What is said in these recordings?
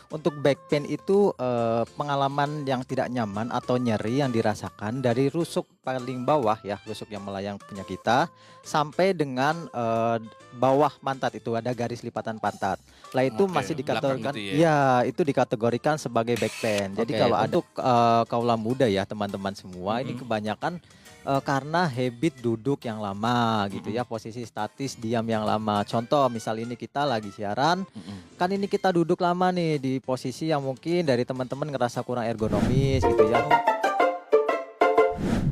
Untuk back pain itu, pengalaman yang tidak nyaman atau nyeri yang dirasakan dari rusuk paling bawah ya, rusuk yang melayang punya kita, sampai dengan, bawah pantat itu ada garis lipatan pantat. Lah itu Oke, masih belakang dikategorikan gitu ya? iya, itu dikategorikan sebagai back pain. Jadi Oke, kalau ada untuk, kaula muda ya, teman-teman semua, ini Mhm. kebanyakan, karena habit duduk yang lama gitu Mhm. ya, posisi statis diam yang lama. Contoh misal ini kita lagi siaran, Mhm. kan ini kita duduk lama nih di posisi yang mungkin dari teman-teman ngerasa kurang ergonomis gitu ya.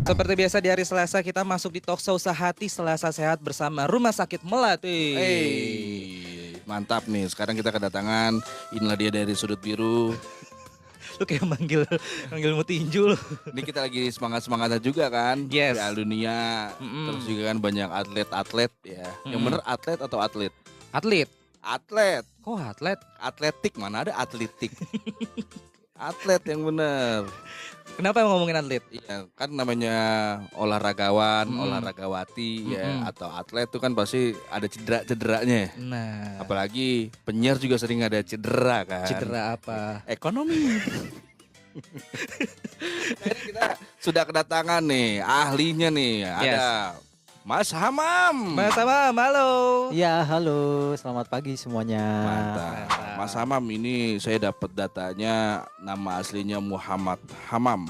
seperti biasa di hari Selasa kita masuk di Talkshow Sehati Selasa Sehat bersama Rumah Sakit Melati. Mantap nih. Sekarang kita kedatangan, inilah dia dari Sudut Biru. Lu kayak manggil mutinju lu. Ini kita lagi semangat-semangatnya juga kan. Yes. Piala Dunia. Mm-mm. Terus juga kan banyak atlet-atlet ya. Yang Mm-mm. bener atlet atau atlet? Atlet. Atlet. Kok atlet? Atletik, mana ada atletik. Atlet yang bener. Kenapa emang ngomongin atlet? Iya, kan namanya olahragawan, Mm. olahragawati ya, Mm-mm. atau atlet tuh kan pasti ada cedera-cederanya. Nah, Apalagi penyiar juga sering ada cedera kan. cedera apa? Ekonomi. Jadi kita sudah kedatangan nih ahlinya nih. Ada Mas Hamam. Mas Amam, halo. Iya, halo, selamat pagi semuanya. Mantap. Mas Hamam ini saya dapat datanya, nama aslinya Muhammad Hamam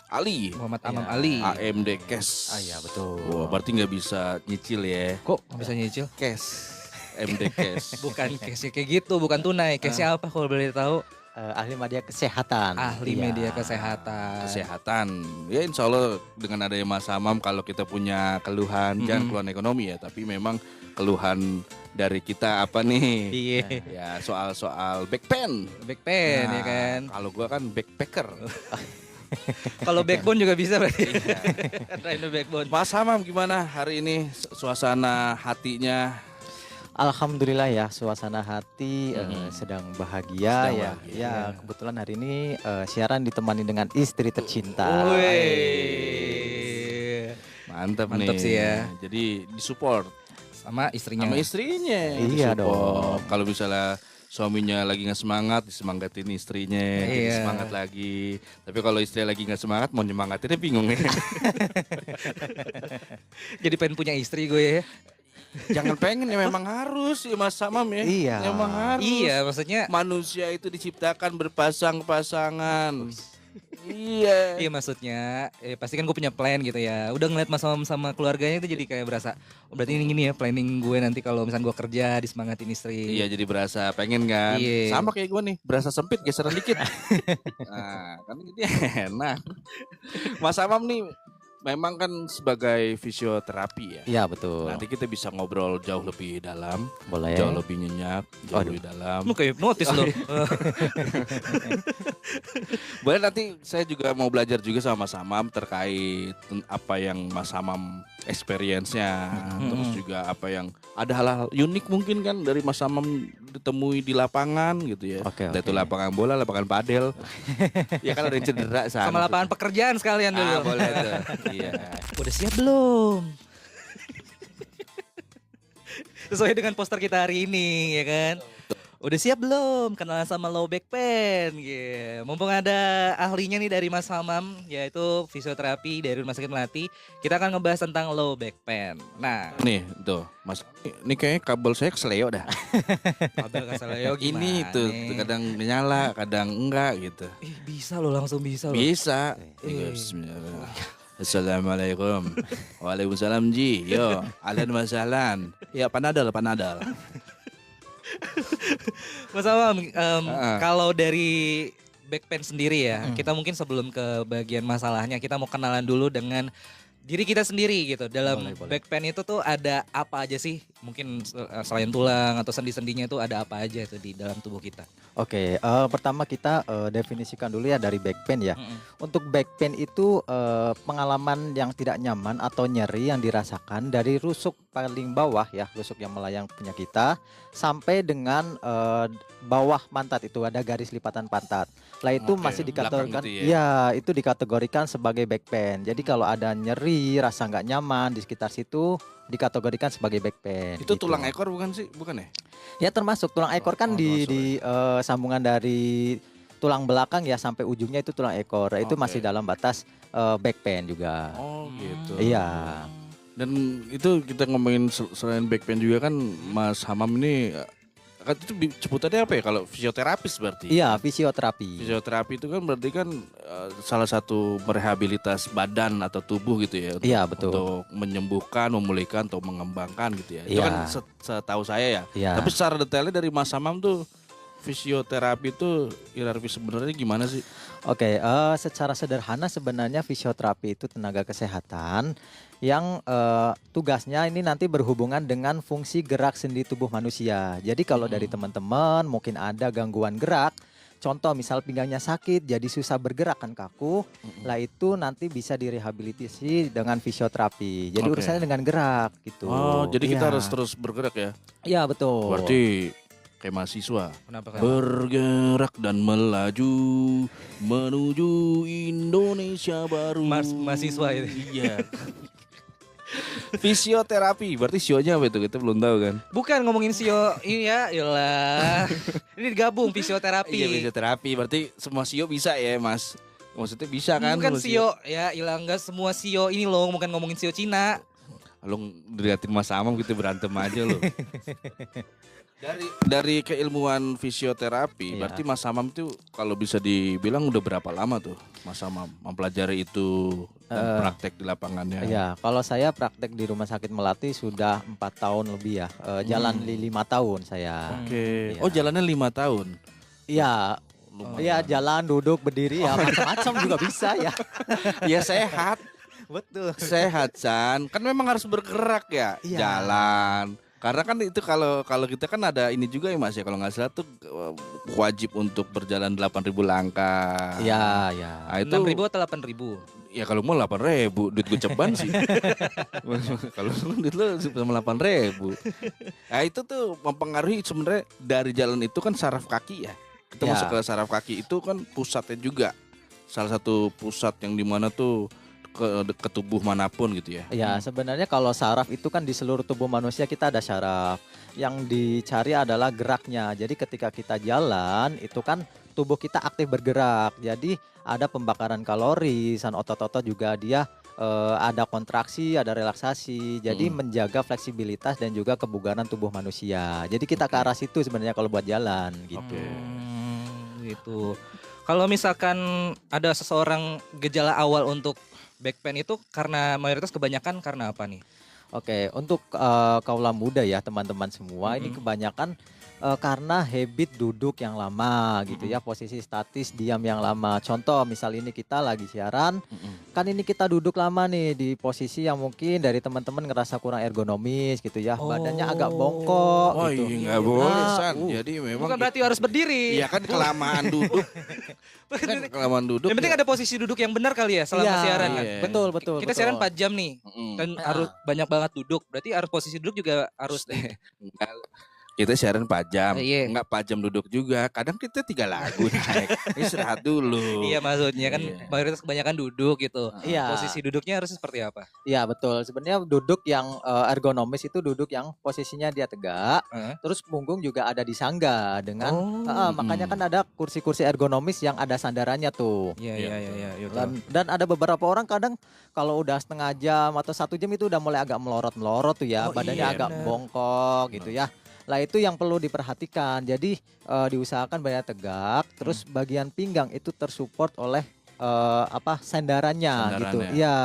Ali. Muhammad Amam Ya. Ali. AMD Cash. Ah iya betul. Wah, berarti nggak bisa nyicil ya. Kok bisa nyicil? Cash. MD Cash. Bukan cash kayak gitu, bukan tunai. Cashnya apa kalau boleh tahu? Ahli media kesehatan. Ahli Iya. media kesehatan. Kesehatan. Ya insya Allah dengan adanya Mas Hamam, kalau kita punya keluhan, jangan keluhan ekonomi ya, tapi memang keluhan dari kita apa nih? Iya. Ya soal-soal back pain. Back pain Nah, ya kan. Kalau gua kan backpacker. Kalau backbone juga bisa berarti. Iya. Rhino backbone. Mas Hamam gimana hari ini suasana hatinya? Alhamdulillah ya, suasana hati sedang bahagia Sedang ya. bahagia. Ya, kebetulan hari ini siaran ditemani dengan istri tercinta. Wih. Mantap Mantap nih. sih ya. Jadi disupport Sama istrinya. sama istrinya. Iya Disupport. Kalau misalnya suaminya lagi nggak semangat, disemangatin istrinya, jadi Iya. semangat lagi. Tapi kalau istri lagi nggak semangat, mau nyemangatinnya bingung ya. Jadi pengen punya istri gue ya. Jangan pengen ya, memang harus ya Mas Hamam ya. Iya. Memang harus. Iya, maksudnya Manusia itu diciptakan berpasang-pasangan. Iya. iya maksudnya pasti kan gue punya plan gitu ya. Udah ngeliat Mas Amam sama keluarganya itu jadi kayak berasa oh, berarti ini gini ya planning gue nanti kalau misalnya gue kerja disemangatin istri. Iya, jadi berasa pengen kan. Iya. Sama kayak gue nih, berasa sempit geseran dikit. Nah, kan ini enak. Mas Hamam nih memang kan sebagai fisioterapi ya. Iya, betul. Nanti kita bisa ngobrol jauh lebih dalam, Boleh. jauh lebih nyenyak, jauh Waduh. lebih dalam. Lu kayak hipnotis lo. Boleh, nanti saya juga mau belajar juga sama Mas Hamam terkait apa yang Mas Hamam experience-nya, terus juga apa yang ada hal-hal unik mungkin kan dari Mas Hamam ditemui di lapangan gitu ya. Oke, Entah itu oke. lapangan bola, lapangan padel. Ya kan ada yang cedera sana. Sama lapangan pekerjaan sekalian dulu. Ah, boleh tuh. Iya. Udah siap belum? Sesuai dengan poster kita hari ini ya kan. Udah siap belum kenalan sama low back pain? Yeah. Mumpung ada ahlinya nih dari Mas Hamam, yaitu fisioterapi dari Rumah Sakit Melati, kita akan ngebahas tentang low back pain. Nah, Nih, tuh, Mas. Ini kayaknya kabel saya keseleo dah. kabel kasaleo gimana? Ini tuh nih? kadang nyala, kadang enggak gitu. Bisa loh, langsung bisa loh. Bisa. Eh. Bismillah. Assalamualaikum. Waalaikumsalam Ji. Yo, ahlan wa sahlan. Ya, panadol. Mas Hamam, Heeh. kalau dari back pain sendiri ya, kita mungkin sebelum ke bagian masalahnya, kita mau kenalan dulu dengan diri kita sendiri gitu. Dalam Boleh, boleh. back pain itu tuh ada apa aja sih? Mungkin selain tulang atau sendi-sendinya itu ada apa aja itu di dalam tubuh kita? Oke, pertama kita definisikan dulu ya dari back pain ya. Mm-mm. Untuk back pain itu pengalaman yang tidak nyaman atau nyeri yang dirasakan dari rusuk paling bawah ya, rusuk yang melayang punya kita sampai dengan bawah pantat itu ada garis lipatan pantat. Lah itu Oke, masih belakang dikategorikan, gitu ya. ya itu dikategorikan sebagai back pain. Jadi kalau ada nyeri, rasa nggak nyaman di sekitar situ dikategorikan sebagai back pain. Itu gitu. tulang ekor bukan sih? Bukan ya? Ya termasuk tulang ekor kan Oh, termasuk di sambungan dari tulang belakang ya sampai ujungnya itu tulang ekor. Itu Oke. masih dalam batas back pain juga. Oh gitu. Iya. Dan itu kita ngomongin selain back pain juga kan Mas Hamam ini kan itu sebutannya apa ya kalau fisioterapis berarti? Iya, fisioterapi. Fisioterapi itu kan berarti kan salah satu merehabilitas badan atau tubuh gitu ya untuk, Iya, betul. untuk menyembuhkan, memulihkan atau mengembangkan gitu ya. Itu Iya. kan setahu saya ya. Iya. Tapi secara detailnya dari Mas Hamam tuh fisioterapi itu hierarki sebenarnya gimana sih? Oke, secara sederhana sebenarnya fisioterapi itu tenaga kesehatan yang tugasnya ini nanti berhubungan dengan fungsi gerak sendi tubuh manusia. Jadi kalau dari teman-teman mungkin ada gangguan gerak, contoh misal pinggangnya sakit jadi susah bergerak kan kaku, lah itu nanti bisa direhabilitasi dengan fisioterapi. Jadi Oke. urusannya dengan gerak gitu. Oh, jadi kita Iya. harus terus bergerak ya. Iya betul. Berarti kayak mahasiswa. Kenapa kan? Bergerak dan melaju menuju Indonesia baru. Mahasiswa itu. Iya. Fisioterapi, berarti sionya apa itu? Kita belum tahu kan. Bukan ngomongin sio, iya, iyalah. Ini digabung fisioterapi. Iya fisioterapi, berarti semua sio bisa ya Mas. Maksudnya bisa kan? Bukan semua sio, ya ilah enggak semua sio ini loh, bukan ngomongin sio Cina. Lo diliatin Mas Amam gitu berantem aja lo. Dari keilmuan fisioterapi, Iya. berarti Mas Amam itu kalau bisa dibilang udah berapa lama tuh Mas Amam mempelajari itu dan praktek di lapangannya? Ya, kalau saya praktek di Rumah Sakit Melati sudah 4 tahun lebih ya. Jalan 5 tahun saya. Oke. Iya. Oh jalannya 5 tahun. Iya, Lumayan. iya jalan, duduk, berdiri ya macam-macam juga bisa ya. Ya sehat, Betul. sehat San. Kan memang harus bergerak ya, Iya. jalan. Karena kan itu kalau kita kan ada ini juga ya Mas ya kalau nggak salah tuh wajib untuk berjalan 8.000 langkah. Iya, ya. Nah, itu 6.000 atau 8.000? ya kalau mau 8.000 duit gue ceban sih. Kalau duit lo sama 8.000. Nah itu tuh mempengaruhi sebenarnya dari jalan itu kan saraf kaki ya. Kita Ya. masuk ke saraf kaki itu kan pusatnya juga. Salah satu pusat yang dimana tuh ke tubuh manapun gitu ya. Ya, sebenarnya kalau saraf itu kan di seluruh tubuh manusia kita ada saraf. Yang dicari adalah geraknya. Jadi ketika kita jalan itu kan tubuh kita aktif bergerak. Jadi ada pembakaran kalori, san otot-otot juga dia ada kontraksi, ada relaksasi. Jadi menjaga fleksibilitas dan juga kebugaran tubuh manusia. Jadi kita ke arah situ sebenarnya kalau buat jalan gitu. Gitu. Kalau misalkan ada seseorang gejala awal untuk back pain itu karena mayoritas kebanyakan karena apa nih? Oke, untuk kaula muda ya teman-teman semua ini kebanyakan karena habit duduk yang lama gitu ya, posisi statis diam yang lama. Contoh misal ini kita lagi siaran, kan ini kita duduk lama nih di posisi yang mungkin dari teman-teman ngerasa kurang ergonomis gitu ya, badannya agak bongkok Oh gitu. iya nggak boleh Nah, San. Jadi memang Bukan berarti harus berdiri. iya kan kelamaan duduk. Kan kelamaan duduk. Yang penting ya. ada posisi duduk yang benar kali ya selama Iya, siaran kan. iya. betul betul. Kita siaran 4 jam nih. Mm-mm. Dan harus banyak banget duduk. Berarti harus posisi duduk juga harus Enggak. Kita siaran 4 jam, Iya. enggak 4 jam duduk juga. Kadang kita 3 lagu naik, istirahat dulu. Iya maksudnya kan Iya. mayoritas kebanyakan duduk gitu. Iya. Posisi duduknya harus seperti apa? Iya betul. Sebenarnya duduk yang ergonomis itu duduk yang posisinya dia tegak, Heeh. terus punggung juga ada di sangga dengan Oh. makanya kan ada kursi-kursi ergonomis yang ada sandarannya tuh. Iya Iya, iya iya iya. Dan ada beberapa orang kadang kalau udah setengah jam atau 1 jam itu udah mulai agak melorot-melorot tuh ya, Oh, badannya iya, agak bener. bongkok gitu ya. Lah itu yang perlu diperhatikan. Jadi diusahakan badannya tegak, terus bagian pinggang itu tersupport oleh sandarannya gitu. Sandarannya. Iya.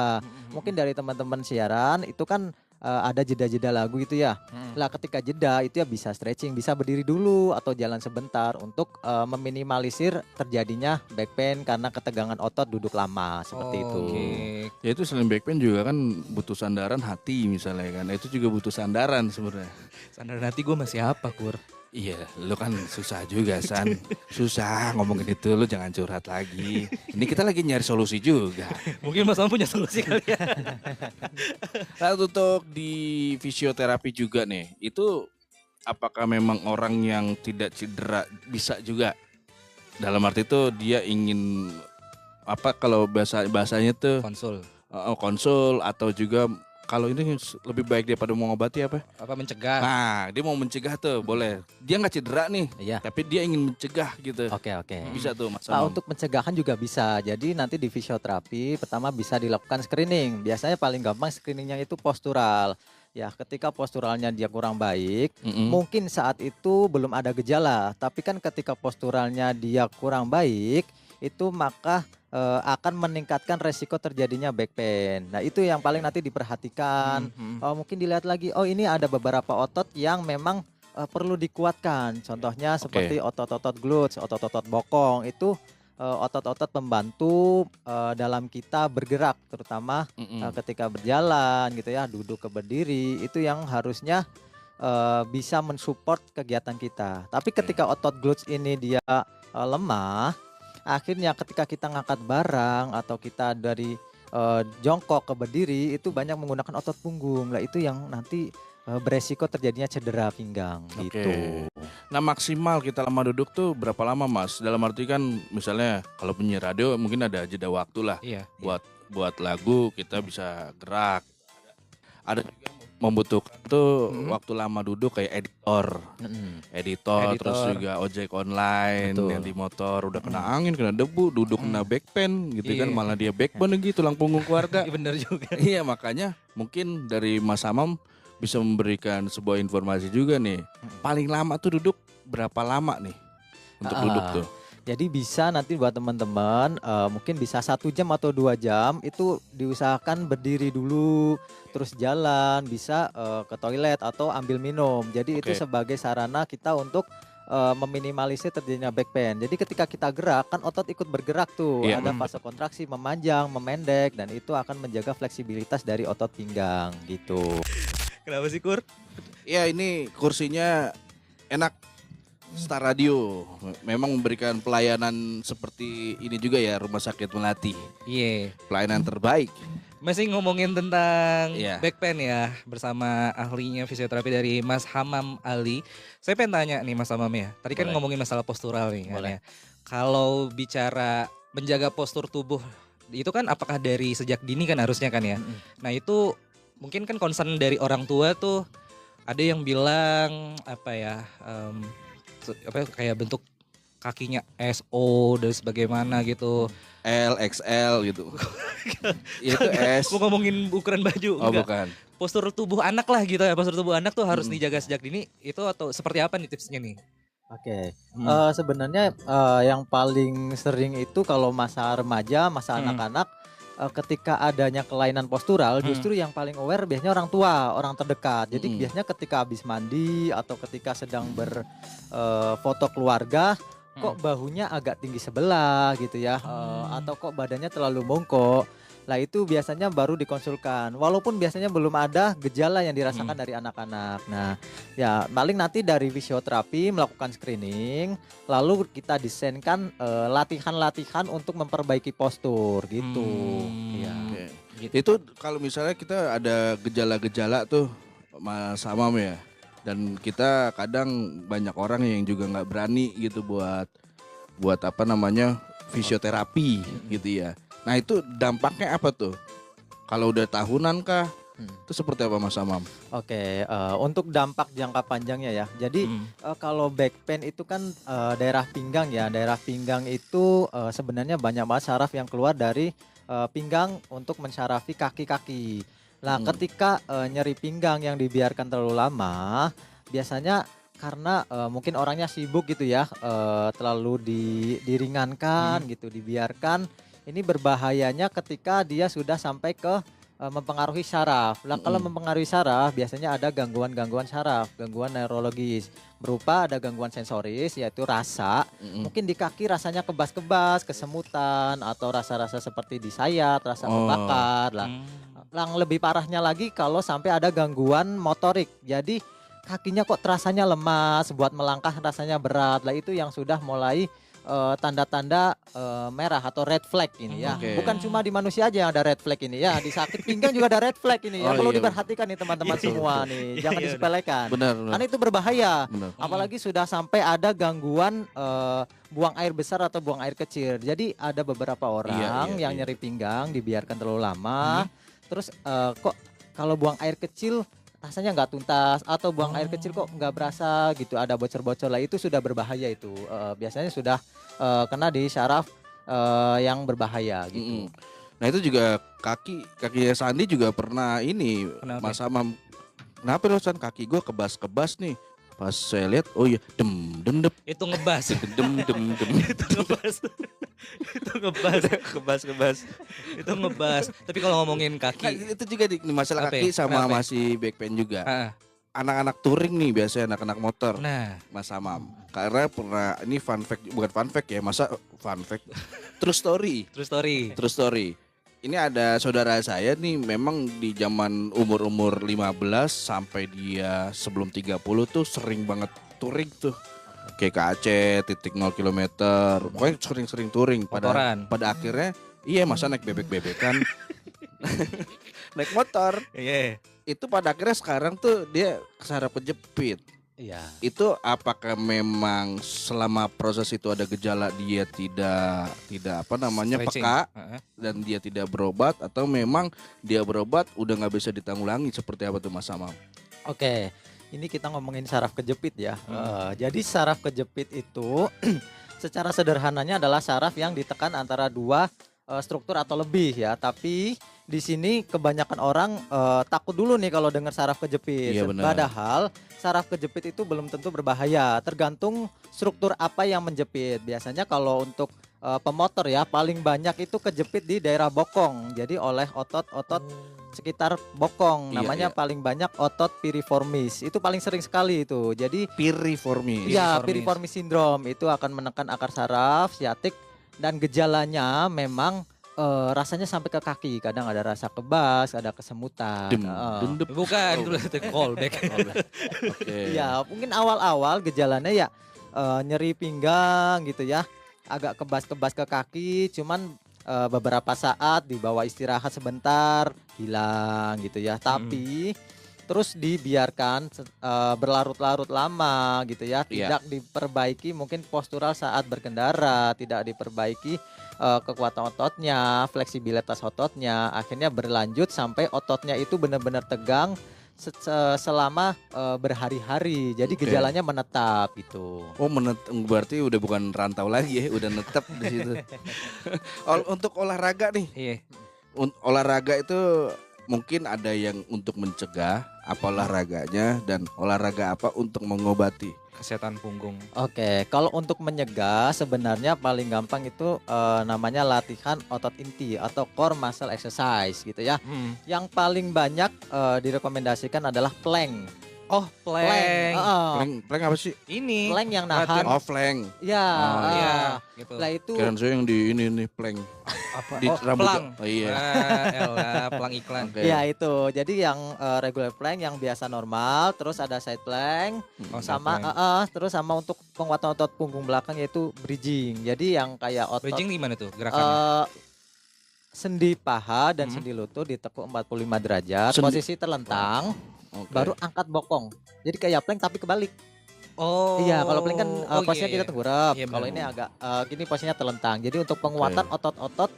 Mungkin dari teman-teman siaran itu kan ada jeda-jeda lagu itu ya. Lah ketika jeda itu ya bisa stretching, bisa berdiri dulu atau jalan sebentar untuk meminimalisir terjadinya back pain karena ketegangan otot duduk lama seperti itu. Oke. Ya itu selain back pain juga kan butuh sandaran hati misalnya kan. Itu juga butuh sandaran sebenarnya. Sandaran hati gue masih apa Kur? Iya, lu kan susah juga San. Susah ngomongin itu, lu jangan curhat lagi. Ini kita lagi nyari solusi juga. Mungkin Mas Am punya solusi kali ya. Nah, untuk di fisioterapi juga nih, itu apakah memang orang yang tidak cedera bisa juga? Dalam arti itu dia ingin apa kalau bahasanya tuh Konsul. konsul atau juga kalau ini lebih baik daripada mau ngobati apa? Apa mencegah? Nah, dia mau mencegah tuh boleh. Dia nggak cedera nih, Iya. tapi dia ingin mencegah gitu. Oke, oke. Bisa tuh Mas Nah, Amam. untuk pencegahan juga bisa. Jadi nanti di fisioterapi pertama bisa dilakukan screening. Biasanya paling gampang screeningnya itu postural. Ya, ketika posturalnya dia kurang baik, Mm-mm. mungkin saat itu belum ada gejala. Tapi kan ketika posturalnya dia kurang baik, itu maka akan meningkatkan resiko terjadinya back pain. Nah, itu yang paling nanti diperhatikan. Mungkin dilihat lagi, oh ini ada beberapa otot yang memang perlu dikuatkan. Contohnya seperti otot-otot glutes, otot-otot bokong itu otot-otot pembantu dalam kita bergerak, terutama Mm-mm. ketika berjalan gitu ya, duduk ke berdiri itu yang harusnya bisa mensupport kegiatan kita. Tapi ketika otot glutes ini dia lemah, akhirnya ketika kita ngangkat barang atau kita dari jongkok ke berdiri itu banyak menggunakan otot punggung. Lah itu yang nanti beresiko terjadinya cedera pinggang Oke. gitu. Nah, maksimal kita lama duduk tuh berapa lama Mas? Dalam arti kan misalnya kalau penyiar radio mungkin ada jeda waktu lah. Iya. Buat lagu kita bisa gerak. Ada juga membutuhkan tuh waktu lama duduk kayak editor, Editor. terus juga ojek online Betul. yang di motor udah kena angin, kena debu, duduk kena back pain gitu kan, Iya. malah dia backbone lagi tulang punggung keluarga. Bener juga. Iya, makanya mungkin dari Mas Amam bisa memberikan sebuah informasi juga nih. Paling lama tuh duduk berapa lama nih untuk duduk tuh? Jadi bisa nanti buat teman-teman mungkin bisa 1 jam atau 2 jam itu diusahakan berdiri dulu, terus jalan, bisa ke toilet atau ambil minum. Jadi itu Oke. sebagai sarana kita untuk meminimalisir terjadinya back pain. Jadi ketika kita gerak kan otot ikut bergerak tuh, Iya. ada fase kontraksi memanjang, memendek dan itu akan menjaga fleksibilitas dari otot pinggang gitu. Kenapa sih Kur? Ya, ini kursinya enak. Star Radio memang memberikan pelayanan seperti ini juga ya, Rumah Sakit Melati. Iya. Pelayanan terbaik. Masih ngomongin tentang Iya. back pain ya bersama ahlinya fisioterapi dari Mas Hamam Ali. Saya pengen tanya nih Mas Hamam ya. Tadi kan Boleh. ngomongin masalah postural nih kan Boleh. ya. Kalau bicara menjaga postur tubuh itu kan apakah dari sejak dini kan harusnya kan ya. Nah itu mungkin kan concern dari orang tua tuh ada yang bilang apa ya kayak bentuk kakinya SO dan sebagaimana gitu. L, XL gitu. Itu S. Mau ngomongin ukuran baju Oh, enggak? bukan. Postur tubuh anak lah gitu ya. Postur tubuh anak tuh harus dijaga sejak dini itu atau seperti apa nih tipsnya nih? Oke, Hmm. sebenarnya yang paling sering itu kalau masa remaja, masa anak-anak, ketika adanya kelainan postural, justru yang paling aware biasanya orang tua, orang terdekat. Jadi biasanya ketika habis mandi atau ketika sedang berfoto keluarga, kok bahunya agak tinggi sebelah gitu ya, atau kok badannya terlalu bongkok. Lah itu biasanya baru dikonsulkan. Walaupun biasanya belum ada gejala yang dirasakan dari anak-anak. Nah, ya paling nanti dari fisioterapi melakukan screening, lalu kita desainkan latihan-latihan untuk memperbaiki postur gitu. Iya. Oke. Itu kalau misalnya kita ada gejala-gejala tuh Mas Amam ya. Dan kita kadang banyak orang yang juga nggak berani gitu buat apa namanya fisioterapi gitu ya. Nah itu dampaknya apa tuh? Kalau udah tahunan kah? Itu seperti apa Mas Amam? Oke, untuk dampak jangka panjangnya ya. Jadi kalau back pain itu kan daerah pinggang ya. Daerah pinggang itu sebenarnya banyak banget saraf yang keluar dari pinggang untuk mensyarafi kaki-kaki. Nah, ketika nyeri pinggang yang dibiarkan terlalu lama, biasanya karena mungkin orangnya sibuk gitu ya, terlalu diringankan gitu, dibiarkan. Ini berbahayanya ketika dia sudah sampai ke mempengaruhi saraf. Nah, kalau mempengaruhi saraf biasanya ada gangguan-gangguan saraf, gangguan neurologis. Berupa ada gangguan sensoris yaitu rasa. Mungkin di kaki rasanya kebas-kebas, kesemutan atau rasa-rasa seperti disayat, rasa kebakar. Lah, yang lebih parahnya lagi kalau sampai ada gangguan motorik. Jadi kakinya kok terasanya lemas, buat melangkah rasanya berat. Lah itu yang sudah mulai tanda-tanda merah atau red flag ini ya. Oke. Bukan cuma di manusia aja yang ada red flag ini ya, di sakit pinggang juga ada red flag ini ya. Oh, Perlu iya, diperhatikan nih teman-teman Iya, semua nih, jangan Iya, disepelekan. Benar, Karena itu berbahaya. benar. Apalagi sudah sampai ada gangguan buang air besar atau buang air kecil. Jadi ada beberapa orang iya, yang iya. nyeri pinggang dibiarkan terlalu lama. Terus kok kalau buang air kecil rasanya nggak tuntas atau buang air kecil kok nggak berasa gitu, ada bocor-bocor lah, itu sudah berbahaya itu. Biasanya sudah kena di syaraf yang berbahaya gitu. Mm-mm. Nah itu juga kakinya Sandi juga pernah ini Kenapa? Mas Amam. Kenapa lo San, kaki gue kebas-kebas nih. Pas saya lihat, oh iya, dem dem dem Itu ngebas. dem dem dem. Itu ngebas. Itu ngebas. Kebas-kebas. Itu ngebas. Tapi kalau ngomongin Nah, kaki, itu juga di masalah Apa kaki ya? sama Kenapa ya? masih back pain juga. ah, Anak-anak touring nih biasanya anak-anak motor. nah, Mas Amam. Karena pernah, ini fun fact, bukan fun fact ya, masa fun fact. True story. true story. True story. Ini ada saudara saya nih, memang di zaman umur-umur 15 sampai dia sebelum 30 tuh sering banget touring tuh. Kayak ke Aceh, titik 0 kilometer. Pokoknya sering-sering touring. Motoran. Pada akhirnya, iya masa naik bebek-bebekan. Naik motor. Iya. Itu pada akhirnya sekarang tuh dia kesarap kejepit. Iya. Itu apakah memang selama proses itu ada gejala dia tidak apa namanya Stretching. peka Heeh. dan dia tidak berobat, atau memang dia berobat udah nggak bisa ditanggulangi, seperti apa tuh Mas Amam? Oke, ini kita ngomongin saraf kejepit ya. Jadi saraf kejepit itu secara sederhananya adalah saraf yang ditekan antara dua struktur atau lebih ya. Tapi di sini kebanyakan orang takut dulu nih kalau dengar saraf kejepit. Iya, benar. Padahal saraf kejepit itu belum tentu berbahaya. Tergantung struktur apa yang menjepit. Biasanya kalau untuk pemotor ya paling banyak itu kejepit di daerah bokong. Jadi oleh otot-otot sekitar bokong, Iya, namanya iya. paling banyak otot piriformis. Itu paling sering sekali itu. Jadi Piriformis. ya, Piriformis. piriformis syndrome itu akan menekan akar saraf siatik dan gejalanya memang rasanya sampai ke kaki. Kadang ada rasa kebas, ada kesemutan. Dem, Heeh. dem, dem. Bukan, itu itu callback. Oke. Iya, mungkin awal-awal gejalanya ya nyeri pinggang gitu ya, agak kebas-kebas ke kaki, cuman beberapa saat dibawa istirahat sebentar hilang gitu ya. Tapi terus dibiarkan berlarut-larut lama gitu ya, tidak diperbaiki mungkin postural saat berkendara, tidak diperbaiki kekuatan ototnya, fleksibilitas ototnya, akhirnya berlanjut sampai ototnya itu benar-benar tegang selama berhari-hari. Jadi Oke. gejalanya menetap gitu. Oh, berarti udah bukan rantau lagi ya, udah netep di situ. Untuk olahraga nih, Iya. olahraga itu mungkin ada yang untuk mencegah apa olahraganya, dan olahraga apa untuk mengobati. Kesehatan punggung. Oke, kalau untuk menyegah sebenarnya paling gampang itu namanya latihan otot inti atau core muscle exercise gitu ya. Yang paling banyak direkomendasikan adalah plank. Oh, plank. Plank apa sih? Ini. Plank yang Latihan. nahan. Oh, flank. Ya, Oh, Iya, gitu. lah itu Kirain saya yang di ini nih, plank. Apa? Di Oh, rambut. pelang. Oh iya. Elah, pelang iklan. Oke. ya itu. Jadi yang regular plank yang biasa normal, terus ada side plank, Oh, sama plank. terus sama untuk penguatan otot punggung belakang yaitu bridging. Jadi yang kayak otot Bridging gimana tuh gerakannya? sendi paha dan sendi lutut ditekuk 45 derajat, posisi terlentang, Oke. baru angkat bokong. Jadi kayak plank tapi kebalik. Oh. Iya, kalau plank kan posisinya iya, kita iya. tengkurap. Iya, Kalau benar. ini agak gini posisinya terlentang. Jadi untuk penguatan otot-otot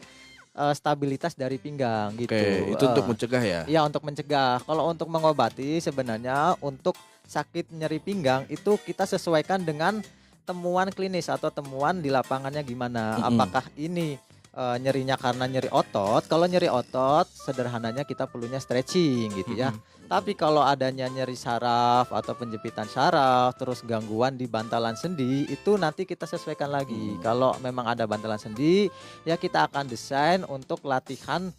stabilitas dari pinggang gitu. Oke, itu untuk mencegah ya. Iya, untuk mencegah. Kalau untuk mengobati sebenarnya untuk sakit nyeri pinggang itu kita sesuaikan dengan temuan klinis atau temuan di lapangannya gimana. Apakah ini nyerinya karena nyeri otot? Kalau nyeri otot sederhananya kita perlunya stretching gitu ya. Tapi kalau adanya nyeri saraf atau penjepitan saraf, terus gangguan di bantalan sendi, itu nanti kita sesuaikan lagi. Kalau memang ada bantalan sendi, ya kita akan desain untuk latihan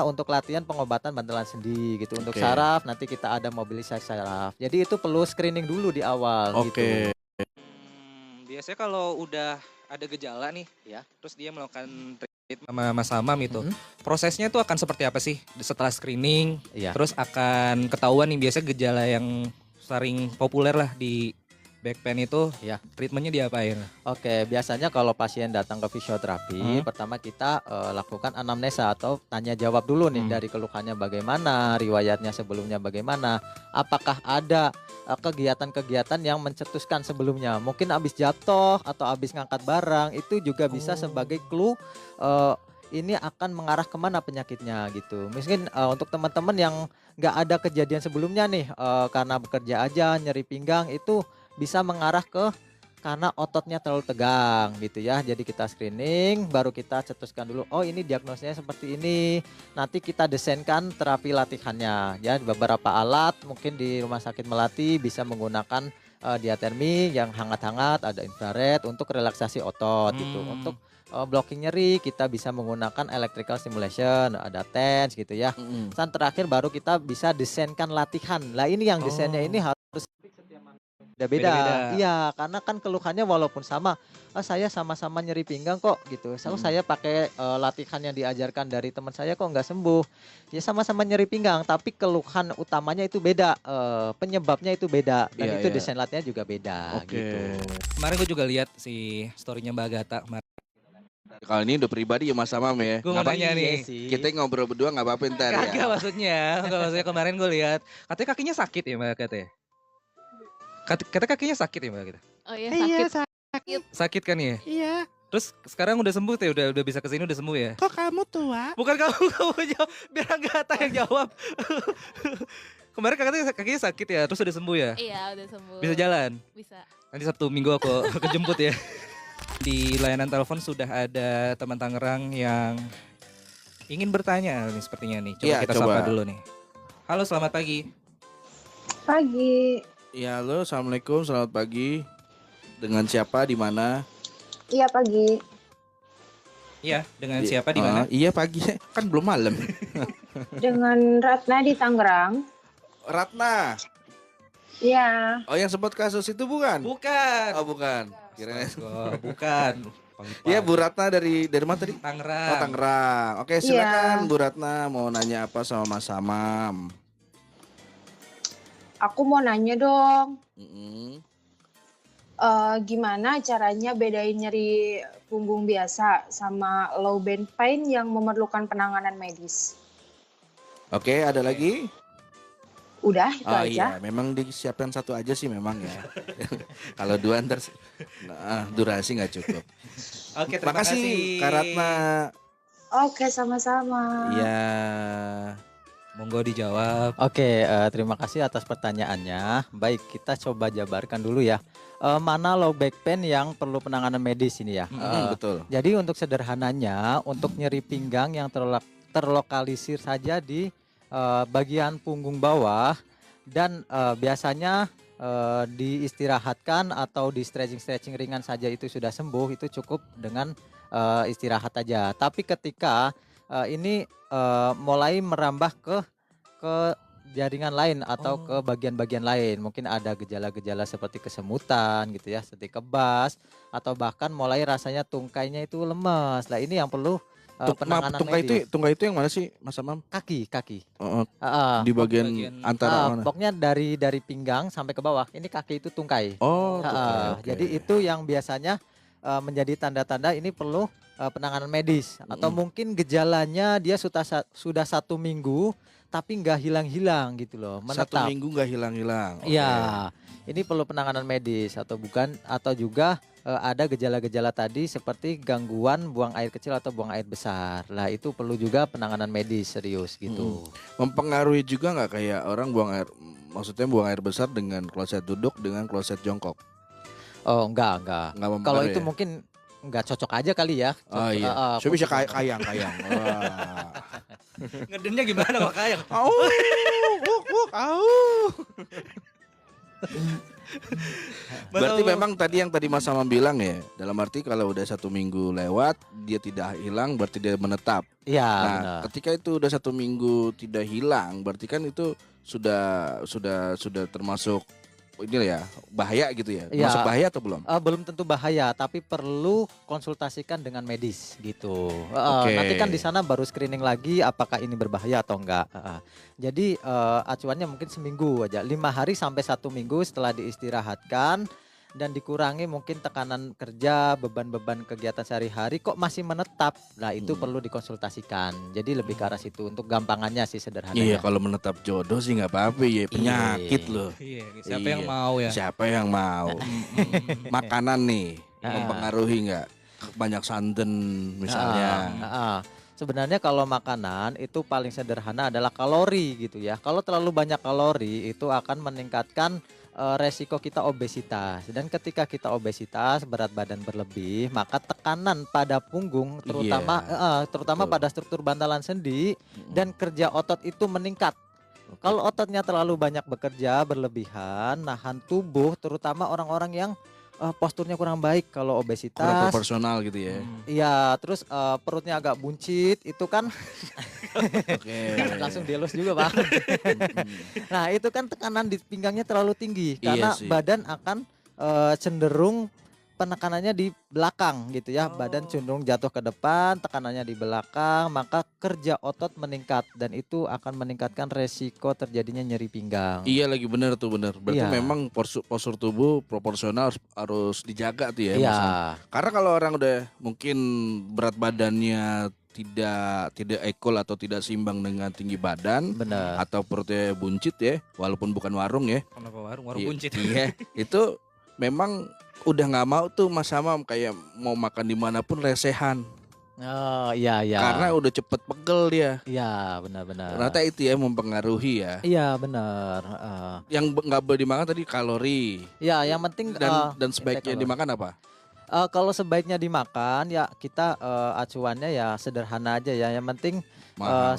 untuk latihan pengobatan bantalan sendi gitu. Untuk Oke. saraf nanti kita ada mobilisasi saraf. Jadi itu perlu screening dulu di awal Oke. gitu. Biasanya kalau udah ada gejala nih, Ya. terus dia melakukan sama Mas Hamam itu. Mhm. Prosesnya itu akan seperti apa sih setelah screening? Iya. Terus akan ketahuan nih biasa gejala yang sering populer lah di back pain itu. Iya. Treatmentnya diapain? Oke, biasanya kalau pasien datang ke fisioterapi, Hmm. pertama kita lakukan anamnesa atau tanya jawab dulu nih dari keluhannya bagaimana, riwayatnya sebelumnya bagaimana, apakah ada kegiatan-kegiatan yang mencetuskan sebelumnya, mungkin habis jatuh atau habis ngangkat barang, itu juga bisa sebagai clue eh, ini akan mengarah kemana penyakitnya gitu. Mungkin untuk teman-teman yang nggak ada kejadian sebelumnya nih, karena bekerja aja nyeri pinggang itu bisa mengarah ke karena ototnya terlalu tegang gitu ya. Jadi kita screening, baru kita cetuskan dulu, oh ini diagnosanya seperti ini. Nanti kita desainkan terapi latihannya. Ya, beberapa alat mungkin di Rumah Sakit Melati bisa menggunakan diatermi yang hangat-hangat, ada infrared untuk relaksasi otot gitu. Untuk blocking nyeri kita bisa menggunakan electrical stimulation, ada TENS gitu ya. Dan terakhir baru kita bisa desainkan latihan. Lah ini yang desainnya ini harus beda-beda. Beda-beda. Iya, karena kan keluhannya walaupun sama, saya sama-sama nyeri pinggang kok gitu. Saya pakai latihan yang diajarkan dari teman saya kok nggak sembuh. Ya sama-sama nyeri pinggang, tapi keluhan utamanya itu beda, penyebabnya itu beda dan Iya, itu iya. desain latihannya juga beda Oke. gitu. Kemarin gue juga lihat si story-nya Mbak Agatha kemarin. Kalau ini udah pribadi ya Mas Hamam ya. Gue mau Nggak nanya Iya nih. sih. Kita ngobrol berdua nggak apa-apa ntar Kagak ya. maksudnya, kemarin gue lihat katanya kakinya sakit ya Mbak Agatha ya? Kata kakinya sakit ya Mbak Agatha? Oh iya Iya, sakit. Sakit kan ya? iya. Terus sekarang udah sembuh tuh ya? Udah bisa kesini udah sembuh ya? Kok kamu tua? Bukan kamu jawab, biar Agatha yang jawab. Kemarin kakinya sakit ya, terus udah sembuh ya? Iya udah sembuh. Bisa jalan? Bisa. Nanti Sabtu Minggu aku kejemput ya. Di layanan telepon sudah ada teman Tangerang yang ingin bertanya nih sepertinya nih. Coba Iya, kita coba. sapa dulu nih. Halo, selamat pagi. Pagi. Ya halo, assalamualaikum, selamat pagi. Dengan siapa, di mana? Iya pagi. Iya, dengan siapa di mana? Iya pagi, kan belum malam. Dengan Ratna di Tangerang. Ratna. Iya. Oh yang sempat kasus itu bukan? Bukan. Oh bukan. Kirain. Oh, bukan. Iya Bu Ratna dari mana tadi? Tangerang. Oh Tangerang. Oke silakan Bu Ratna mau nanya apa sama Mas Hamam? Aku mau nanya dong. Mm-mm. Gimana caranya bedain nyeri punggung biasa sama low back pain yang memerlukan penanganan medis? Oke ada lagi? Udah itu Oh aja. iya, memang disiapkan satu aja sih memang ya. Kalau dua ntar durasi nggak cukup. Oke, terima Makasih kasih. Kak Ratna. Oke, sama-sama. Iya. Monggo dijawab. Oke, terima kasih atas pertanyaannya. Baik, kita coba jabarkan dulu ya. Mana low back pain yang perlu penanganan medis ini ya? Betul. Jadi untuk sederhananya, untuk nyeri pinggang yang terlokalisir saja di bagian punggung bawah dan biasanya diistirahatkan atau di stretching ringan saja itu sudah sembuh, itu cukup dengan istirahat aja. Tapi ketika ini mulai merambah ke jaringan lain atau ke bagian-bagian lain, mungkin ada gejala-gejala seperti kesemutan gitu ya, seperti kebas atau bahkan mulai rasanya tungkainya itu lemas. Lah ini yang perlu penanganan medis. Tungkai itu yang mana sih Mas Hamam? Kaki. Oh, Heeh. di bagian bagian- antara mana? Pokoknya dari pinggang sampai ke bawah. Ini kaki itu tungkai. Oh, Heeh. tungkai, oke. Jadi itu yang biasanya menjadi tanda-tanda ini perlu penanganan medis atau mungkin gejalanya dia sudah 1 minggu tapi nggak hilang-hilang gitu loh, 1 menetap. minggu nggak hilang-hilang. Oke. Iya, ini perlu penanganan medis atau bukan atau juga ada gejala-gejala tadi seperti gangguan buang air kecil atau buang air besar. Lah itu perlu juga penanganan medis serius gitu. Mempengaruhi juga nggak kayak orang buang air, maksudnya buang air besar dengan kloset duduk dengan kloset jongkok? Oh enggak. Nggak Kalau mempengaruhi itu ya? mungkin nggak cocok aja kali ya. Oh iya. Saya bisa kayang. Wah. Ngedennya gimana makanya? Au, au. Berarti memang tadi yang tadi Mas Hamam bilang ya, dalam arti kalau udah 1 minggu lewat dia tidak hilang berarti dia menetap. Iya, Nah, benar. ketika itu udah 1 minggu tidak hilang, berarti kan itu sudah termasuk ini ya bahaya gitu ya. Iya. Masuk bahaya atau belum? Belum tentu bahaya, tapi perlu konsultasikan dengan medis gitu. Oke. Nanti kan di sana baru screening lagi apakah ini berbahaya atau enggak. Jadi acuannya mungkin seminggu aja, 5 hari sampai 1 minggu setelah diistirahatkan dan dikurangi mungkin tekanan kerja, beban-beban kegiatan sehari-hari kok masih menetap. Nah, itu perlu dikonsultasikan. Jadi lebih ke arah situ untuk gampangannya sih Iya, sederhananya. kalau menetap jodoh sih nggak apa-apa ya, penyakit loh. Iya, siapa yang Iya. mau ya? Siapa yang mau? Makanan nih mempengaruhi nggak? Banyak santan misalnya. Sebenarnya kalau makanan itu paling sederhana adalah kalori gitu ya. Kalau terlalu banyak kalori itu akan meningkatkan resiko kita obesitas. Dan ketika kita obesitas, berat badan berlebih, maka tekanan pada punggung terutama betul. pada struktur bantalan sendi dan kerja otot itu meningkat. Kalau ototnya terlalu banyak bekerja berlebihan, nahan tubuh, terutama orang-orang yang posturnya kurang baik kalau Kurang obesitas. proporsional gitu ya. Iya, terus perutnya agak buncit, itu kan Oke. langsung dielus juga, Pak. Nah, itu kan tekanan di pinggangnya terlalu tinggi Iya karena sih. badan akan cenderung penekanannya di belakang gitu ya. Badan cenderung jatuh ke depan, tekanannya di belakang, maka kerja otot meningkat dan itu akan meningkatkan resiko terjadinya nyeri pinggang. Iya lagi benar tuh benar. Berarti Iya. memang postur tubuh proporsional harus dijaga tuh ya. Iya, Mas. Karena kalau orang udah mungkin berat badannya tidak equal atau tidak seimbang dengan tinggi badan benar. atau perutnya buncit ya, walaupun bukan warung ya. Kenapa warung Iya, buncit? Iya, itu memang udah nggak mau tuh Mas Hamam kayak mau makan dimanapun lesehan Oh, iya iya. karena udah cepet pegel dia. Iya, benar-benar. Ternyata itu ya mempengaruhi ya. Iya, benar. Yang nggak boleh dimakan tadi kalori Ya, yang penting dan sebaiknya intake kalori. dimakan apa? Kalau sebaiknya dimakan ya kita acuannya ya sederhana aja ya. Yang penting Mahal.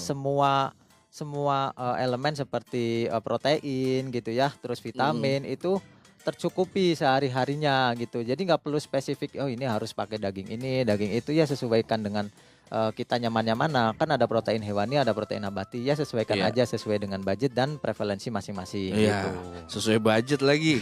semua elemen seperti protein gitu ya, terus vitamin itu tercukupi sehari-harinya gitu. Jadi nggak perlu spesifik oh ini harus pakai daging ini, daging itu ya sesuaikan dengan kita nyamannya mana. Kan ada protein hewani, ada protein nabati ya sesuaikan Iya. aja sesuai dengan budget dan prevalensi masing-masing Iya, gitu. sesuai budget lagi.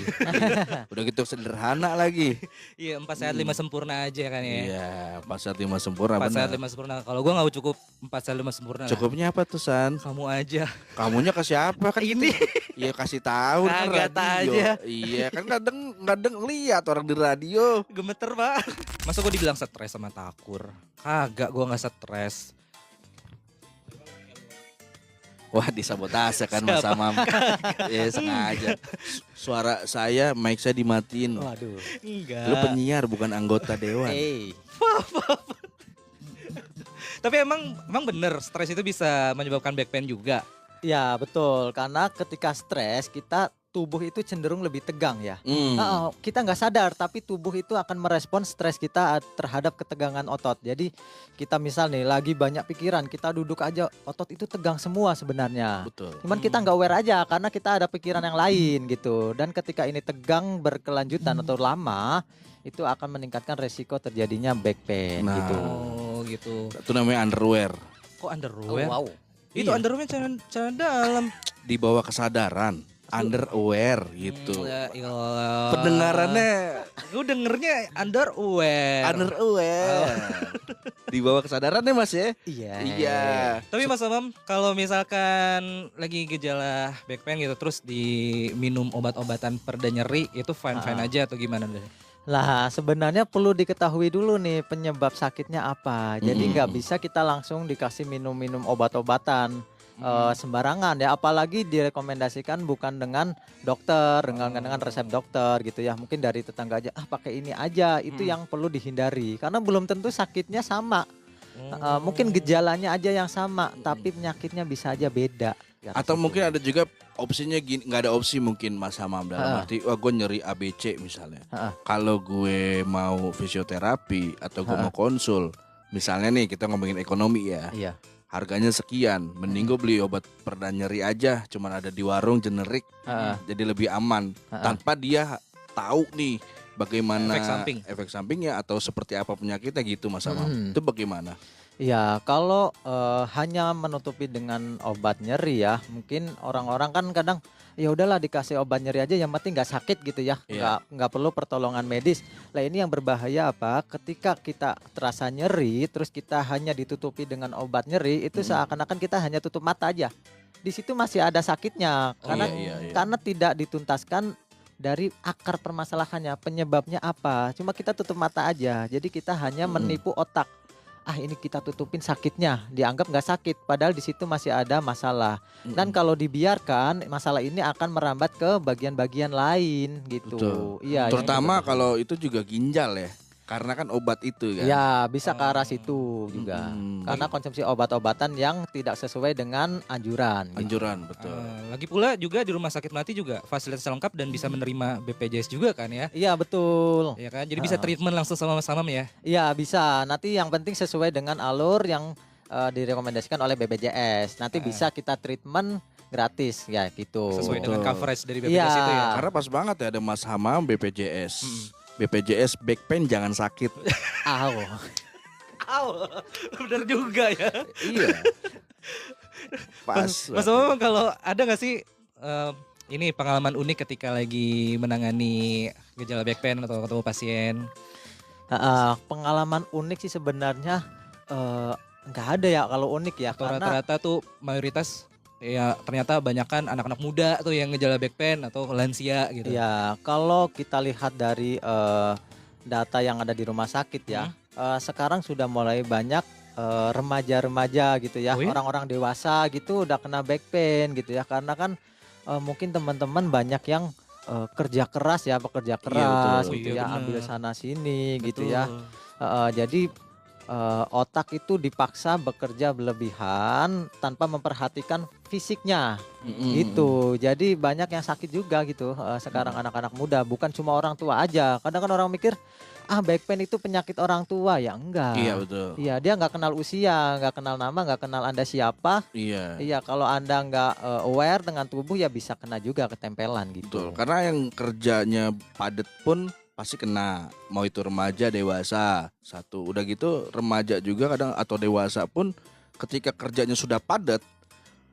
Udah gitu sederhana lagi. Iya, 4 sehat 5 sempurna aja kan ya. Iya, 4 sehat 5 sempurna 4 sehat benar. 5 sempurna. Kalau gua nggak cukup 4 sehat 5 sempurna. lah. Cukupnya apa tuh San? Kamu aja. Kamunya ke siapa kan Ini. Iya kasih tahu kan Kagak radio. aja. Iya kan kadang lihat orang di radio. Gemeter, Pak. Masa gua dibilang stres sama Takur? Kagak, gua nggak stres. Wah disabotase kan Mas Amam. Ya sengaja. Suara saya mic saya dimatiin. Waduh. Enggak. Lu penyiar bukan anggota dewan. Tapi emang bener stres itu bisa menyebabkan back pain juga. Ya betul, karena ketika stres kita tubuh itu cenderung lebih tegang ya. Kita nggak sadar tapi tubuh itu akan merespon stres kita terhadap ketegangan otot. Jadi kita misal nih lagi banyak pikiran, kita duduk aja otot itu tegang semua sebenarnya. Betul. Cuman kita nggak aware aja karena kita ada pikiran yang lain gitu. Dan ketika ini tegang berkelanjutan atau lama, itu akan meningkatkan resiko terjadinya back pain Nah. gitu. Oh gitu. Itu namanya underwear. Kok underwear? wow. Itu Iya. underwear celana dalam. Di bawah kesadaran. Underwear gitu. Ya iyalah. Pendengarannya Gue dengernya underwear. underwear. Di bawah kesadaran ya Mas ya? Iya. Iya. Tapi Mas Amam, kalau misalkan lagi gejala back pain gitu terus diminum obat-obatan pereda nyeri itu fine-fine aja atau gimana deh? Lah sebenarnya perlu diketahui dulu nih penyebab sakitnya apa. Jadi nggak bisa kita langsung dikasih minum-minum obat-obatan sembarangan ya. Apalagi direkomendasikan bukan dengan dokter, dengan resep dokter gitu ya. Mungkin dari tetangga aja, pakai ini aja. Itu yang perlu dihindari. Karena belum tentu sakitnya sama. Mungkin gejalanya aja yang sama, tapi penyakitnya bisa aja beda. Atau mungkin ada juga opsinya gini, nggak ada opsi mungkin Mas Hamam dalam arti wah gue nyeri ABC misalnya. Kalau gue mau fisioterapi atau gue mau konsul, misalnya nih kita ngomongin ekonomi ya. Iya. Harganya sekian, mending gue beli obat pereda nyeri aja, cuman ada di warung generik, jadi lebih aman. Tanpa dia tahu nih bagaimana efek sampingnya atau seperti apa penyakitnya gitu Mas Hamam. Itu bagaimana? Ya kalau hanya menutupi dengan obat nyeri ya, mungkin orang-orang kan kadang ya udahlah dikasih obat nyeri aja yang penting nggak sakit gitu ya, Iya. nggak perlu pertolongan medis. Lah ini yang berbahaya apa? Ketika kita terasa nyeri, terus kita hanya ditutupi dengan obat nyeri, itu seakan-akan kita hanya tutup mata aja. Di situ masih ada sakitnya Oh, karena iya. karena tidak dituntaskan dari akar permasalahannya, penyebabnya apa. Cuma kita tutup mata aja. Jadi kita hanya menipu otak. Ah ini kita tutupin sakitnya, dianggap nggak sakit, padahal di situ masih ada masalah. Dan kalau dibiarkan, masalah ini akan merambat ke bagian-bagian lain gitu. Betul. Iya, yang Terutama itu berbahaya. kalau itu juga ginjal ya. Karena kan obat itu kan. Ya bisa ke arah situ juga. Mm-mm. Karena konsumsi obat-obatan yang tidak sesuai dengan anjuran. Gitu. Anjuran betul. Lagi pula juga di Rumah Sakit Melati juga fasilitas lengkap dan bisa menerima BPJS juga kan ya. Iya betul. Ya kan, jadi bisa treatment langsung sama Mas Hamam ya. Iya bisa. Nanti yang penting sesuai dengan alur yang direkomendasikan oleh BPJS. Nanti bisa kita treatment gratis ya gitu. Sesuai dengan Betul. coverage dari BPJS Iya. itu ya. Karena pas banget ya ada Mas Hamam BPJS. BPJS back pain jangan sakit. Au. Aw, bener juga ya. Iya. Pas. Mas Hamam kalau ada nggak sih ini pengalaman unik ketika lagi menangani gejala back pain atau ketemu pasien? Pengalaman unik sih sebenarnya nggak ada ya kalau unik ya Atau karena rata-rata tuh mayoritas ya ternyata banyakan anak-anak muda tuh yang ngejala back pain atau lansia gitu. ya kalau kita lihat dari data yang ada di rumah sakit ya sekarang sudah mulai banyak remaja-remaja gitu ya Oh ya? orang-orang dewasa gitu udah kena back pain gitu ya karena kan mungkin teman-teman banyak yang kerja keras ya bekerja keras betul. gitu Iya, ya benar. ambil sana sini gitu ya. Betul. Jadi otak itu dipaksa bekerja berlebihan tanpa memperhatikan fisiknya gitu. Jadi banyak yang sakit juga gitu sekarang anak-anak muda. Bukan cuma orang tua aja. Kadang kan orang mikir back pain itu penyakit orang tua ya enggak. Iya betul. Iya dia nggak kenal usia, nggak kenal nama, nggak kenal Anda siapa. Iya. Iya kalau Anda nggak aware dengan tubuh ya bisa kena juga ketempelan Betul. gitu. Karena yang kerjanya padat pun pasti kena. Mau itu remaja, dewasa. Satu. Udah gitu remaja juga kadang atau dewasa pun ketika kerjanya sudah padat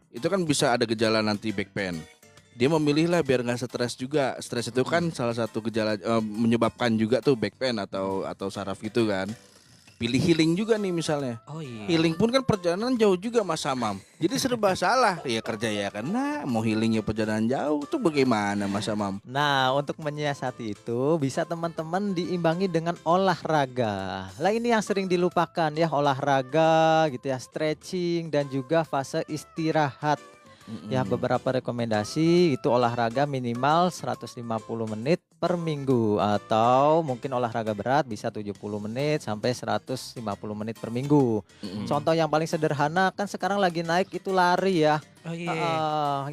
itu kan bisa ada gejala nanti back pain. Dia memilih lah biar nggak stres juga. Stres itu kan salah satu gejala menyebabkan juga tuh back pain atau saraf itu kan. Pilih healing juga nih misalnya. Oh iya. Healing pun kan perjalanan jauh juga Mas Hamam. Jadi serba salah. Ya kerja ya kena, mau healing ya perjalanan jauh. Tuh bagaimana Mas Hamam? Nah, untuk menyiasati itu bisa teman-teman diimbangi dengan olahraga. Lah ini yang sering dilupakan ya, olahraga gitu ya, stretching dan juga fase istirahat. Ya, beberapa rekomendasi itu olahraga minimal 150 menit per minggu atau mungkin olahraga berat bisa 70 menit sampai 150 menit per minggu. Contoh yang paling sederhana kan sekarang lagi naik itu lari ya. Oh iya.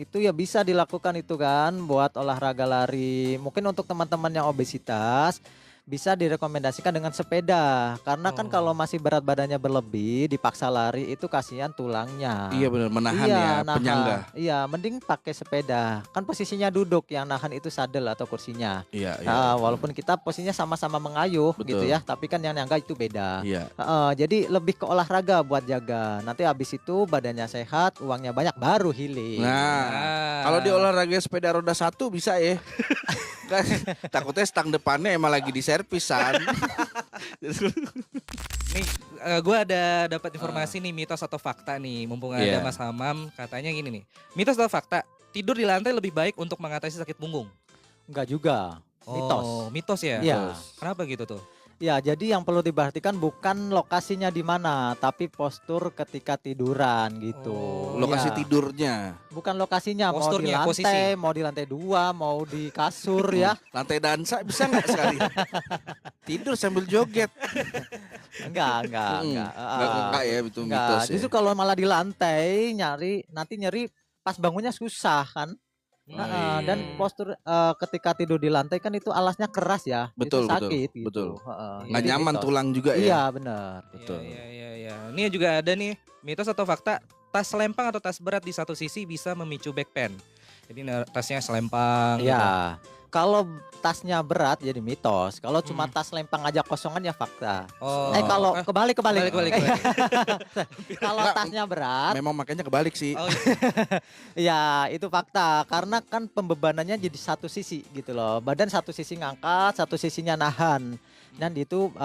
Itu ya bisa dilakukan itu kan buat olahraga lari. Mungkin untuk teman-teman yang obesitas bisa direkomendasikan dengan sepeda karena kan kalau masih berat badannya berlebih dipaksa lari itu kasihan tulangnya. Iya benar menahan Iya, ya nahan. penyangga. Iya, mending pakai sepeda. Kan posisinya duduk, yang nahan itu sadel atau kursinya. Iya Walaupun kita posisinya sama-sama mengayuh gitu Betul. ya, tapi kan yang nyangga itu beda. Iya. Jadi lebih ke olahraga buat jaga. Nanti habis itu badannya sehat, uangnya banyak baru healing. Nah, kalau di olahraga sepeda roda 1 bisa ya. Kan, takutnya stang depannya emang lagi di servisan. Nih, gue ada dapat informasi nih mitos atau fakta nih, mumpung ada Iya. Mas Hamam, katanya gini nih, mitos atau fakta, tidur di lantai lebih baik untuk mengatasi sakit punggung. Enggak juga. Mitos. Oh, mitos ya? Iya. Kenapa gitu tuh? Ya, jadi yang perlu diperhatikan bukan lokasinya di mana, tapi postur ketika tiduran gitu. Oh, Lokasi Iya. tidurnya. Bukan lokasinya, Posturnya, mau di posisi. lantai, mau di lantai 2, mau di kasur ya. Lantai dansa bisa nggak sekali? Tidur sambil joget. Enggak. Enggak ya itu Enggak. mitos ya. Justru kalau malah di lantai nanti nyeri pas bangunnya susah kan. Oh, Dan iya. postur ketika tidur di lantai kan itu alasnya keras ya. Betul, itu sakit gitu. betul. Jadi Nggak nyaman mitos. tulang juga ya. Iya, benar. Betul. Iya. Ini juga ada nih, mitos atau fakta, tas selempang atau tas berat di satu sisi bisa memicu back pain. Jadi tasnya selempang gitu. Iya. Kalau tasnya berat jadi mitos. Kalau cuma tas lempang aja kosongan ya fakta. Oh. Kalau kebalik. Kebalik. Kalau Enggak, tasnya berat, Memang makanya kebalik sih. Oh, iya. ya itu fakta. Karena kan pembebanannya jadi satu sisi gitu loh. Badan satu sisi ngangkat, satu sisinya nahan. Dan itu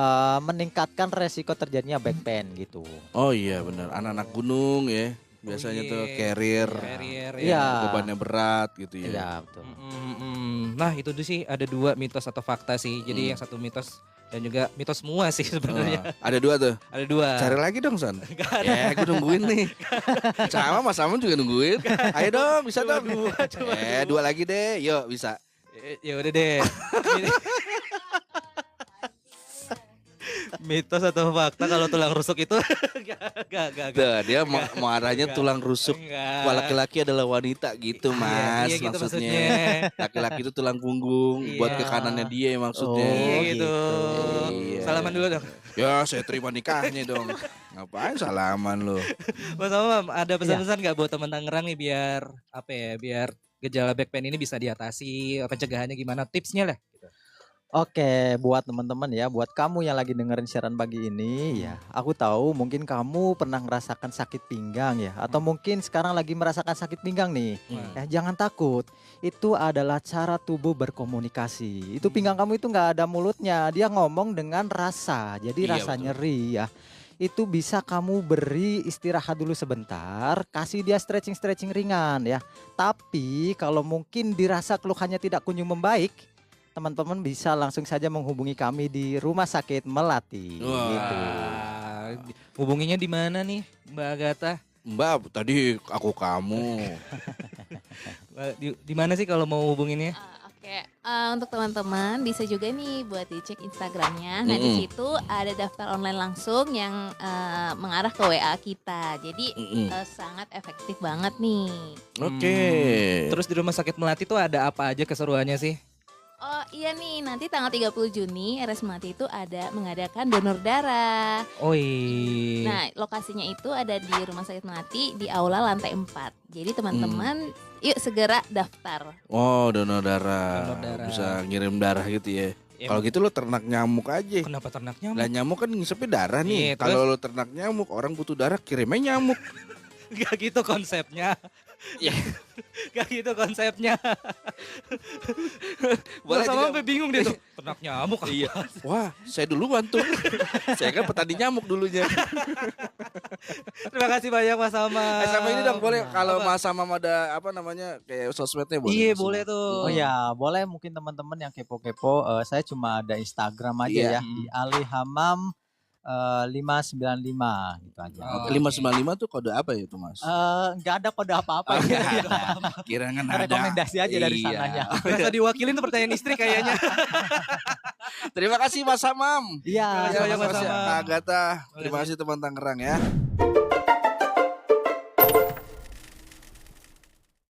meningkatkan resiko terjadinya back pain gitu. Oh iya benar. Anak-anak gunung ya. Biasanya tuh carrier. Carrier ya. Iya. Bebannya berat gitu ya. Iya betul. Nah itu tuh sih ada 2 mitos atau fakta sih. Jadi yang satu mitos dan juga mitos semua sih sebenarnya. Ada 2 tuh. Ada 2. Cari lagi dong San. Ya gue nungguin nih. Sama Mas Amon juga nungguin. Ayo dong bisa dong. 2 lagi deh. Yuk bisa. Ya udah deh. Mitos atau fakta kalau tulang rusuk itu gak. Tuh, dia mau arahnya tulang rusuk. Enggak. Wah, laki-laki adalah wanita gitu Mas Iya gitu maksudnya. Laki-laki itu tulang punggung buat ke Iya. kanannya dia maksudnya. Iya Oh, gitu. Iya. Salaman dulu dong. Ya saya terima nikahnya dong. Ngapain salaman lo? Mas Amam, ada pesan-pesan nggak buat teman Tangerang nih biar apa ya, biar gejala back pain ini bisa diatasi, pencegahannya gimana, tipsnya lah. Oke, buat teman-teman ya, buat kamu yang lagi dengerin siaran pagi ini ya, aku tahu mungkin kamu pernah merasakan sakit pinggang ya, atau mungkin sekarang lagi merasakan sakit pinggang nih. Ya, jangan takut, itu adalah cara tubuh berkomunikasi. Itu pinggang kamu itu nggak ada mulutnya, dia ngomong dengan rasa, jadi Iya, rasa betul. nyeri ya. Itu bisa kamu beri istirahat dulu sebentar, kasih dia stretching ringan ya. Tapi kalau mungkin dirasa keluhannya tidak kunjung membaik, teman-teman bisa langsung saja menghubungi kami di Rumah Sakit Melati. Wah. Gitu. Hubunginya di mana nih, Mbak Agatha? Mbak, tadi aku kamu. Di mana sih kalau mau hubunginnya? Oke, untuk teman-teman bisa juga nih buat dicek Instagramnya. Nah di situ ada daftar online langsung yang mengarah ke WA kita. Jadi sangat efektif banget nih. Oke. Terus di Rumah Sakit Melati tuh ada apa aja keseruannya sih? Oh iya nih, nanti tanggal 30 Juni RS Melati itu ada mengadakan donor darah. Oh iya. Nah lokasinya itu ada di Rumah Sakit Melati di aula lantai 4. Jadi teman-teman yuk segera daftar. Oh, donor darah. Donor darah. Bisa ngirim darah gitu ya. Ya, Kalau gitu lo ternak nyamuk aja. kenapa ternaknya? Lah nyamuk kan ngisepnya darah nih. Iya, Kalau lo ternak nyamuk, orang butuh darah kirimnya nyamuk. Gak gitu konsepnya. Ya. Gak gitu konsepnya. Boleh Sama juga. sampai bingung dia tuh. Ternak nyamuk. Iya. Wah, saya duluan tuh. Saya kan petani nyamuk dulunya. Terima kasih banyak Mas Sama. Sama ini dong boleh kalau Apa? Mas Sama ada apa namanya kayak sosmednya boleh. Iya Mas boleh Sama. tuh. Oh ya, boleh mungkin teman-teman yang kepo-kepo, saya cuma ada Instagram aja Iya. ya, di Alihamam 595 gitu aja. Oh. 595 tuh kode apa ya tuh Mas? Nggak ada kode apa-apa Oh, ya. nggak ada. Kira kan ada. Rekomendasi aja dari Iya. sananya. Merasa diwakilin tuh pertanyaan istri kayaknya. Terima kasih Mas Samam. Iya, Terima kasih banyak, Mas Mas Samam. Kak Agatha. Terima kasih teman Tangerang ya.